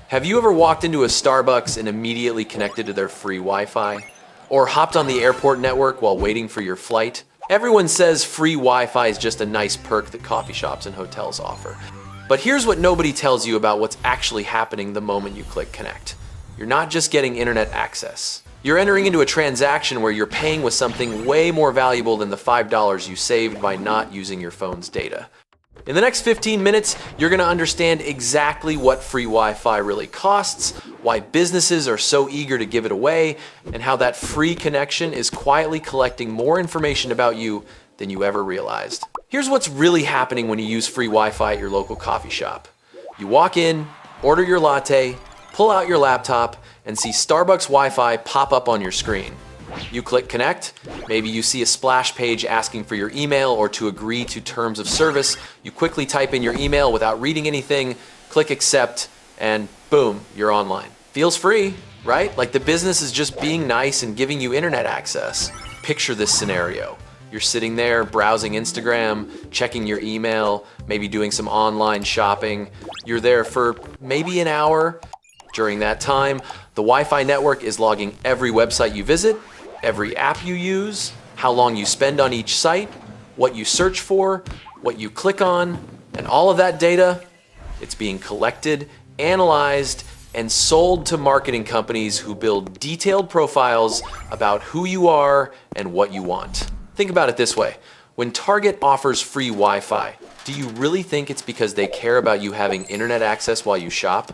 Have you ever walked into a Starbucks and immediately connected to their free Wi-Fi? Or hopped on the airport network while waiting for your flight? Everyone says free Wi-Fi is just a nice perk that coffee shops and hotels offer. But here's what nobody tells you about what's actually happening the moment you click connect. You're not just getting internet access. You're entering into a transaction where you're paying with something way more valuable than the $5 you saved by not using your phone's data. In the next 15 minutes, you're going to understand exactly what free Wi-Fi really costs, why businesses are so eager to give it away, and how that free connection is quietly collecting more information about you than you ever realized. Here's what's really happening when you use free Wi-Fi at your local coffee shop. You walk in, order your latte, pull out your laptop, and see Starbucks Wi-Fi pop up on your screen. You click connect, maybe you see a splash page asking for your email or to agree to terms of service. You quickly type in your email without reading anything, click accept, and boom, you're online. Feels free, right? Like the business is just being nice and giving you internet access. Picture this scenario. You're sitting there browsing Instagram, checking your email, maybe doing some online shopping. You're there for maybe an hour. During that time, the Wi-Fi network is logging every website you visit, every app you use, how long you spend on each site, what you search for, what you click on, and all of that data, it's being collected, analyzed, and sold to marketing companies who build detailed profiles about who you are and what you want. Think about it this way. When Target offers free Wi-Fi, do you really think it's because they care about you having internet access while you shop?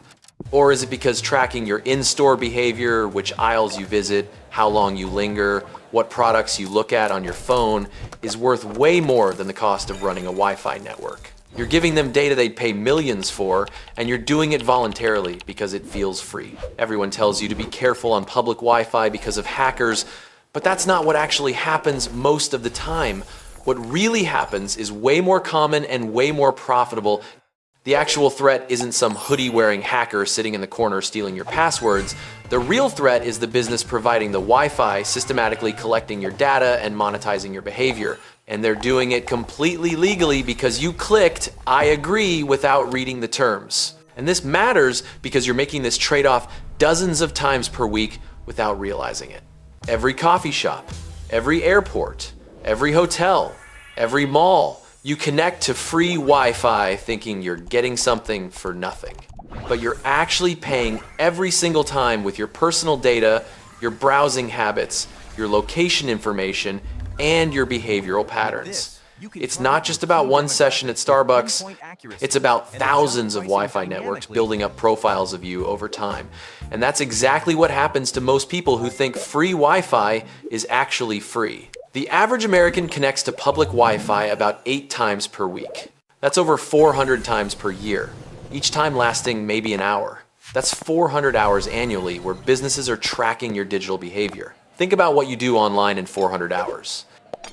Or is it because tracking your in-store behavior, which aisles you visit, how long you linger, what products you look at on your phone is worth way more than the cost of running a Wi-Fi network? You're giving them data they'd pay millions for, and you're doing it voluntarily because it feels free. Everyone tells you to be careful on public Wi-Fi because of hackers, but that's not what actually happens most of the time. What really happens is way more common and way more profitable. The actual threat isn't some hoodie-wearing hacker sitting in the corner stealing your passwords. The real threat is the business providing the Wi-Fi, systematically collecting your data and monetizing your behavior. And they're doing it completely legally because you clicked, I agree, without reading the terms. And this matters because you're making this trade-off dozens of times per week without realizing it. Every coffee shop, every airport, every hotel, every mall, you connect to free Wi-Fi thinking you're getting something for nothing. But you're actually paying every single time with your personal data, your browsing habits, your location information, and your behavioral patterns. It's not just about one session at Starbucks, it's about thousands of Wi-Fi networks building up profiles of you over time. And that's exactly what happens to most people who think free Wi-Fi is actually free. The average American connects to public Wi-Fi about 8 times per week. That's over 400 times per year, each time lasting maybe an hour. That's 400 hours annually where businesses are tracking your digital behavior. Think about what you do online in 400 hours.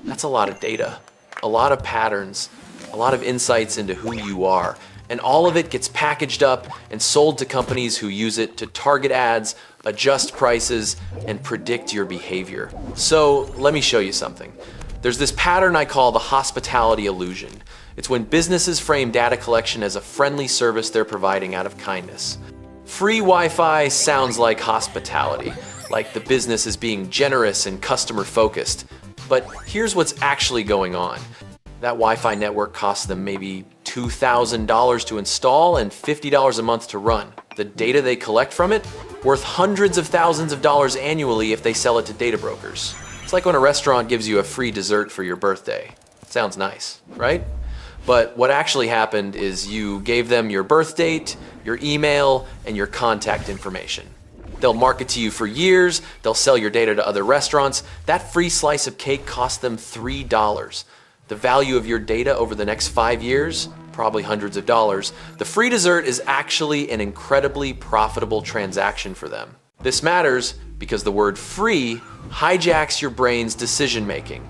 That's a lot of data, a lot of patterns, a lot of insights into who you are. And all of it gets packaged up and sold to companies who use it to target ads, adjust prices, and predict your behavior. So let me show you something. There's this pattern I call the hospitality illusion. It's when businesses frame data collection as a friendly service they're providing out of kindness. Free Wi-Fi sounds like hospitality, like the business is being generous and customer focused. But here's what's actually going on. That Wi-Fi network costs them maybe $2,000 to install and $50 a month to run. The data they collect from it, worth hundreds of thousands of dollars annually if they sell it to data brokers. It's like when a restaurant gives you a free dessert for your birthday. Sounds nice, right? But what actually happened is you gave them your birth date, your email, and your contact information. They'll market to you for years, they'll sell your data to other restaurants. That free slice of cake cost them $3. The value of your data over the next 5 years, probably hundreds of dollars. The free dessert is actually an incredibly profitable transaction for them. This matters because the word free hijacks your brain's decision making.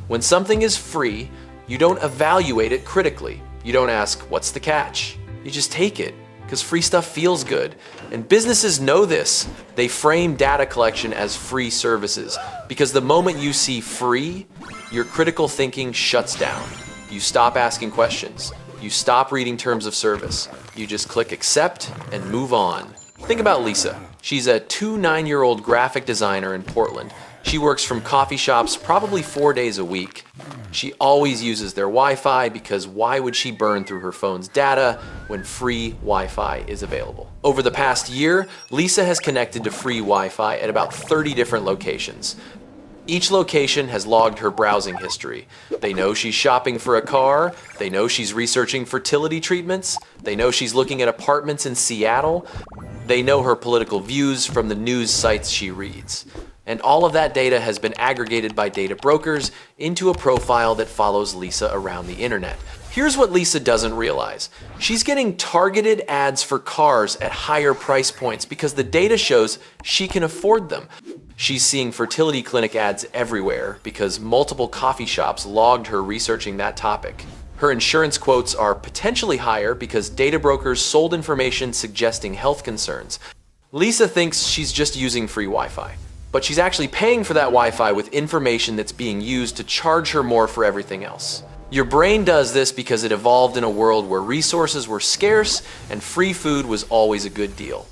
When something is free, you don't evaluate it critically. You don't ask, what's the catch? You just take it because free stuff feels good. And businesses know this. They frame data collection as free services because the moment you see free, your critical thinking shuts down. You stop asking questions. You stop reading terms of service. You just click accept and move on. Think about Lisa. She's a 9-year-old graphic designer in Portland. She works from coffee shops probably 4 days a week. She always uses their Wi-Fi because why would she burn through her phone's data when free Wi-Fi is available? Over the past year, Lisa has connected to free Wi-Fi at about 30 different locations. Each location has logged her browsing history. They know she's shopping for a car, they know she's researching fertility treatments, they know she's looking at apartments in Seattle, they know her political views from the news sites she reads. And all of that data has been aggregated by data brokers into a profile that follows Lisa around the internet. Here's what Lisa doesn't realize. She's getting targeted ads for cars at higher price points because the data shows she can afford them. She's seeing fertility clinic ads everywhere because multiple coffee shops logged her researching that topic. Her insurance quotes are potentially higher because data brokers sold information suggesting health concerns. Lisa thinks she's just using free Wi-Fi, but she's actually paying for that Wi-Fi with information that's being used to charge her more for everything else. Your brain does this because it evolved in a world where resources were scarce and free food was always a good deal.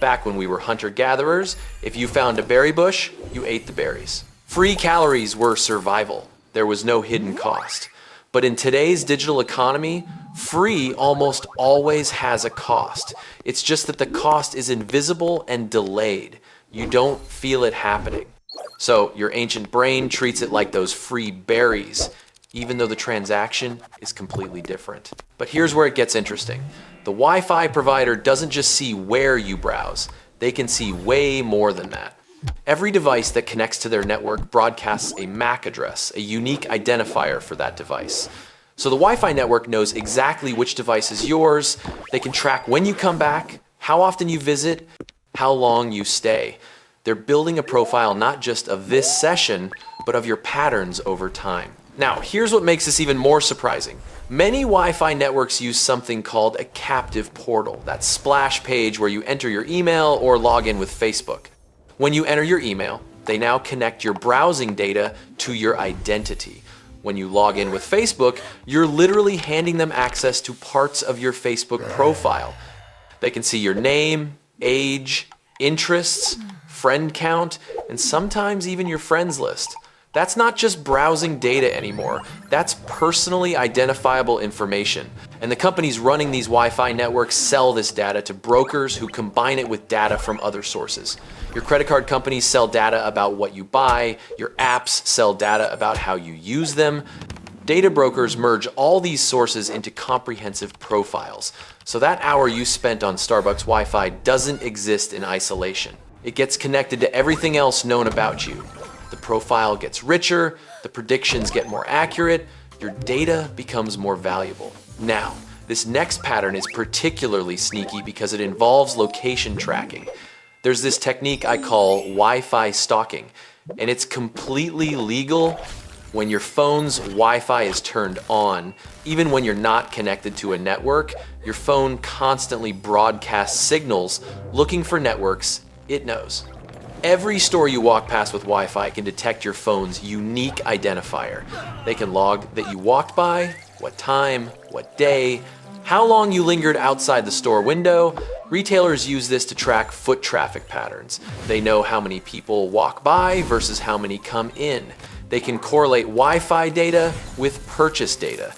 Back when we were hunter-gatherers, if you found a berry bush, you ate the berries. Free calories were survival. There was no hidden cost. But in today's digital economy, free almost always has a cost. It's just that the cost is invisible and delayed. You don't feel it happening. So your ancient brain treats it like those free berries, even though the transaction is completely different. But here's where it gets interesting. The Wi-Fi provider doesn't just see where you browse, they can see way more than that. Every device that connects to their network broadcasts a MAC address, a unique identifier for that device. So the Wi-Fi network knows exactly which device is yours. They can track when you come back, how often you visit, how long you stay. They're building a profile not just of this session, but of your patterns over time. Now, here's what makes this even more surprising. Many Wi-Fi networks use something called a captive portal, that splash page where you enter your email or log in with Facebook. When you enter your email, they now connect your browsing data to your identity. When you log in with Facebook, you're literally handing them access to parts of your Facebook profile. They can see your name, age, interests, friend count, and sometimes even your friends list. That's not just browsing data anymore. That's personally identifiable information. And the companies running these Wi-Fi networks sell this data to brokers who combine it with data from other sources. Your credit card companies sell data about what you buy. Your apps sell data about how you use them. Data brokers merge all these sources into comprehensive profiles. So that hour you spent on Starbucks Wi-Fi doesn't exist in isolation. It gets connected to everything else known about you. The profile gets richer, the predictions get more accurate, your data becomes more valuable. Now, this next pattern is particularly sneaky because it involves location tracking. There's this technique I call Wi-Fi stalking, and it's completely legal when your phone's Wi-Fi is turned on. Even when you're not connected to a network, your phone constantly broadcasts signals looking for networks it knows. Every store you walk past with Wi-Fi can detect your phone's unique identifier. They can log that you walked by, what time, what day, how long you lingered outside the store window. Retailers use this to track foot traffic patterns. They know how many people walk by versus how many come in. They can correlate Wi-Fi data with purchase data.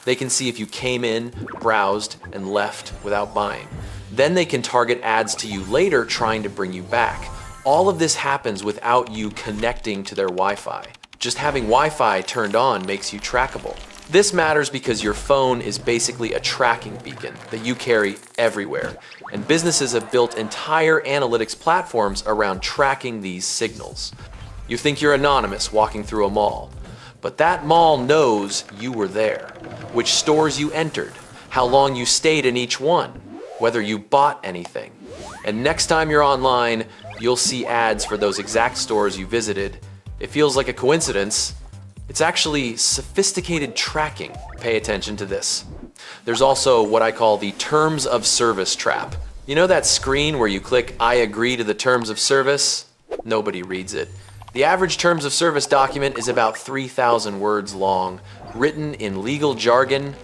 They can see if you came in, browsed, and left without buying. Then they can target ads to you later trying to bring you back. All of this happens without you connecting to their Wi-Fi. Just having Wi-Fi turned on makes you trackable. This matters because your phone is basically a tracking beacon that you carry everywhere. And businesses have built entire analytics platforms around tracking these signals. You think you're anonymous walking through a mall, but that mall knows you were there, which stores you entered, how long you stayed in each one, whether you bought anything. And next time you're online, you'll see ads for those exact stores you visited. It feels like a coincidence. It's actually sophisticated tracking. Pay attention to this. There's also what I call the terms of service trap. You know that screen where you click I agree to the terms of service? Nobody reads it. The average terms of service document is about 3,000 words long, written in legal jargon,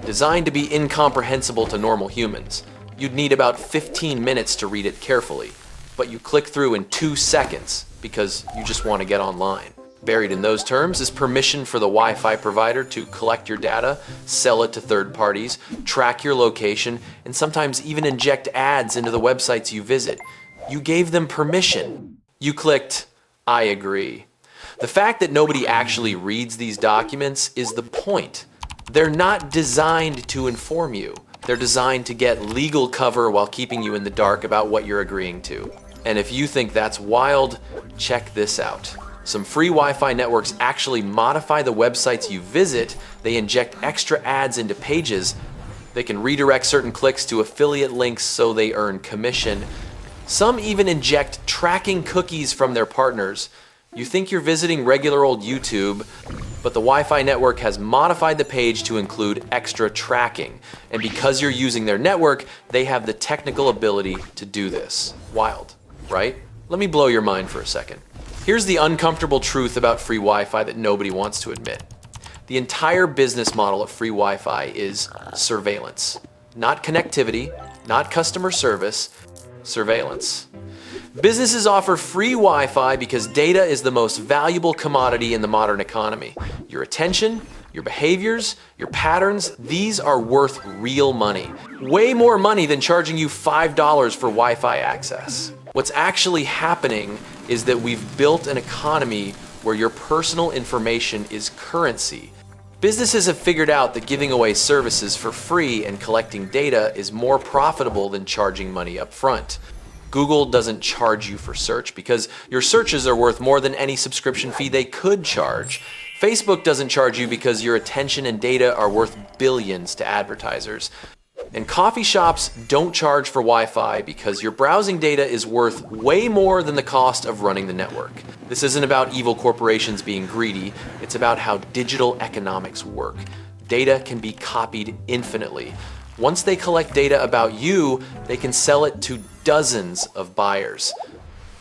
designed to be incomprehensible to normal humans. You'd need about 15 minutes to read it carefully, but you click through in 2 seconds because you just want to get online. Buried in those terms is permission for the Wi-Fi provider to collect your data, sell it to third parties, track your location, and sometimes even inject ads into the websites you visit. You gave them permission. You clicked, I agree. The fact that nobody actually reads these documents is the point. They're not designed to inform you. They're designed to get legal cover while keeping you in the dark about what you're agreeing to. And if you think that's wild, check this out. Some free Wi-Fi networks actually modify the websites you visit. They inject extra ads into pages. They can redirect certain clicks to affiliate links so they earn commission. Some even inject tracking cookies from their partners. You think you're visiting regular old YouTube, but the Wi-Fi network has modified the page to include extra tracking. And because you're using their network, they have the technical ability to do this. Wild, right? Let me blow your mind for a second. Here's the uncomfortable truth about free Wi-Fi that nobody wants to admit. The entire business model of free Wi-Fi is surveillance. Not connectivity, not customer service, surveillance. Businesses offer free Wi-Fi because data is the most valuable commodity in the modern economy. Your attention, your behaviors, your patterns, these are worth real money. Way more money than charging you $5 for Wi-Fi access. What's actually happening is that we've built an economy where your personal information is currency. Businesses have figured out that giving away services for free and collecting data is more profitable than charging money up front. Google doesn't charge you for search because your searches are worth more than any subscription fee they could charge. Facebook doesn't charge you because your attention and data are worth billions to advertisers. And coffee shops don't charge for Wi-Fi because your browsing data is worth way more than the cost of running the network. This isn't about evil corporations being greedy, it's about how digital economics work. Data can be copied infinitely. Once they collect data about you, they can sell it to dozens of buyers.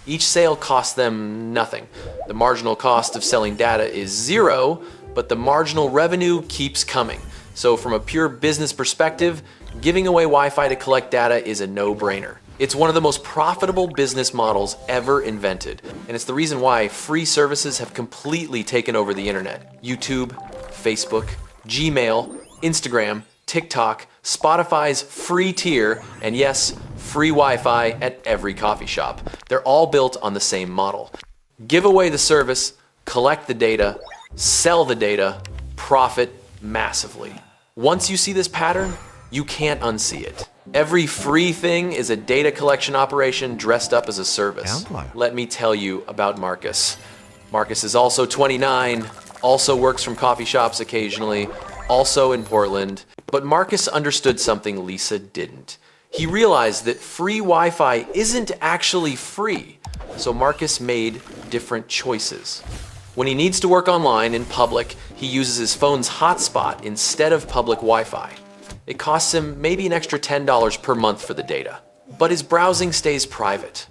Each sale costs them nothing. The marginal cost of selling data is zero, but the marginal revenue keeps coming. So from a pure business perspective, giving away Wi-Fi to collect data is a no-brainer. It's one of the most profitable business models ever invented, and it's the reason why free services have completely taken over the internet. YouTube, Facebook, Gmail, Instagram, TikTok, Spotify's free tier, and yes, free Wi-Fi at every coffee shop. They're all built on the same model. Give away the service, collect the data, sell the data, profit massively. Once you see this pattern, you can't unsee it. Every free thing is a data collection operation dressed up as a service. Let me tell you about Marcus. Marcus is also 29, also works from coffee shops occasionally, also in Portland. But Marcus understood something Lisa didn't. He realized that free Wi-Fi isn't actually free. So Marcus made different choices. When he needs to work online in public, he uses his phone's hotspot instead of public Wi-Fi. It costs him maybe an extra $10 per month for the data. But his browsing stays private.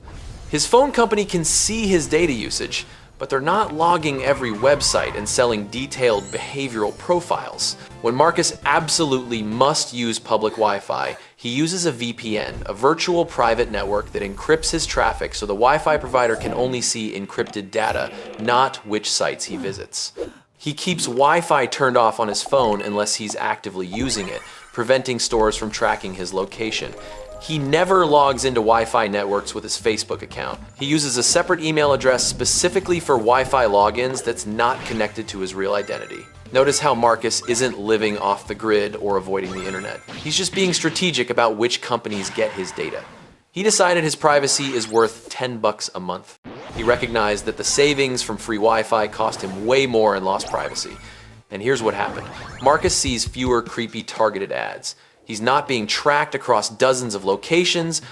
His phone company can see his data usage, but they're not logging every website and selling detailed behavioral profiles. When Marcus absolutely must use public Wi-Fi, he uses a VPN, a virtual private network that encrypts his traffic so the Wi-Fi provider can only see encrypted data, not which sites he visits. He keeps Wi-Fi turned off on his phone unless he's actively using it, preventing stores from tracking his location. He never logs into Wi-Fi networks with his Facebook account. He uses a separate email address specifically for Wi-Fi logins that's not connected to his real identity. Notice how Marcus isn't living off the grid or avoiding the internet. He's just being strategic about which companies get his data. He decided his privacy is worth $10 a month. He recognized that the savings from free Wi-Fi cost him way more in lost privacy. And here's what happened. Marcus sees fewer creepy targeted ads. He's not being tracked across dozens of locations.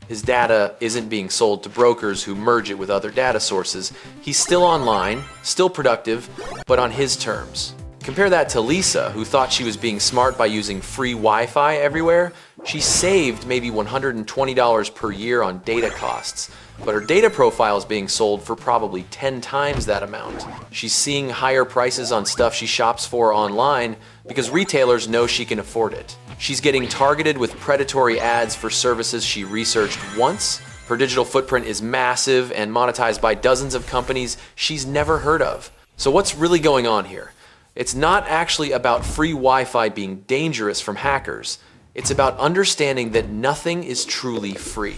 His data isn't being sold to brokers who merge it with other data sources. He's still online, still productive, but on his terms. Compare that to Lisa, who thought she was being smart by using free Wi-Fi everywhere. She saved maybe $120 per year on data costs, but her data profile is being sold for probably 10 times that amount. She's seeing higher prices on stuff she shops for online because retailers know she can afford it. She's getting targeted with predatory ads for services she researched once. Her digital footprint is massive and monetized by dozens of companies she's never heard of. So what's really going on here? It's not actually about free Wi-Fi being dangerous from hackers. It's about understanding that nothing is truly free.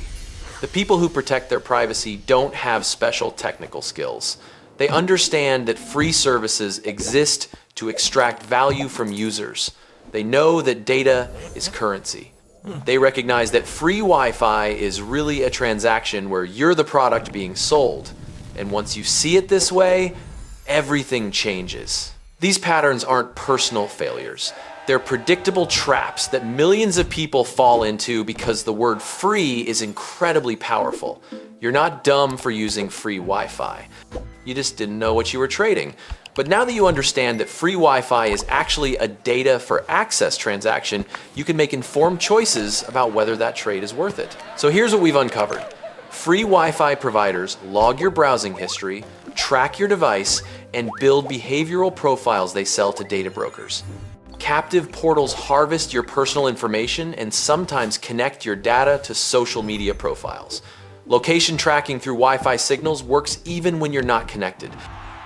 The people who protect their privacy don't have special technical skills. They understand that free services exist to extract value from users. They know that data is currency. They recognize that free Wi-Fi is really a transaction where you're the product being sold. And once you see it this way, everything changes. These patterns aren't personal failures. They're predictable traps that millions of people fall into because the word free is incredibly powerful. You're not dumb for using free Wi-Fi. You just didn't know what you were trading. But now that you understand that free Wi-Fi is actually a data for access transaction, you can make informed choices about whether that trade is worth it. So here's what we've uncovered. Free Wi-Fi providers log your browsing history, track your device, and build behavioral profiles they sell to data brokers. Captive portals harvest your personal information and sometimes connect your data to social media profiles. Location tracking through Wi-Fi signals works even when you're not connected.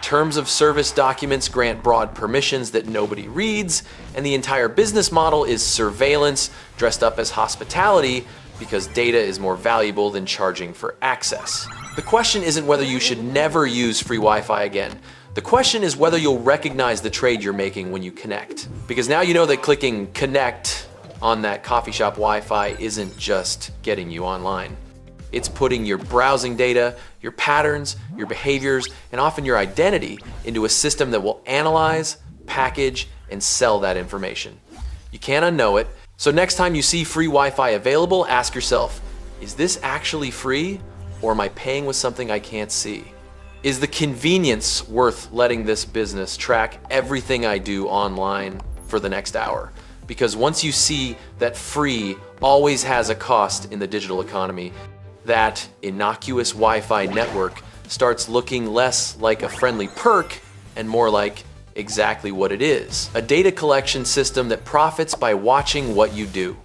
Terms of service documents grant broad permissions that nobody reads, and the entire business model is surveillance dressed up as hospitality because data is more valuable than charging for access. The question isn't whether you should never use free Wi-Fi again. The question is whether you'll recognize the trade you're making when you connect. Because now you know that clicking connect on that coffee shop Wi-Fi isn't just getting you online. It's putting your browsing data, your patterns, your behaviors, and often your identity into a system that will analyze, package, and sell that information. You can't unknow it. So next time you see free Wi-Fi available, ask yourself, is this actually free, or am I paying with something I can't see? Is the convenience worth letting this business track everything I do online for the next hour? Because once you see that free always has a cost in the digital economy, that innocuous Wi-Fi network starts looking less like a friendly perk and more like exactly what it is, a data collection system that profits by watching what you do.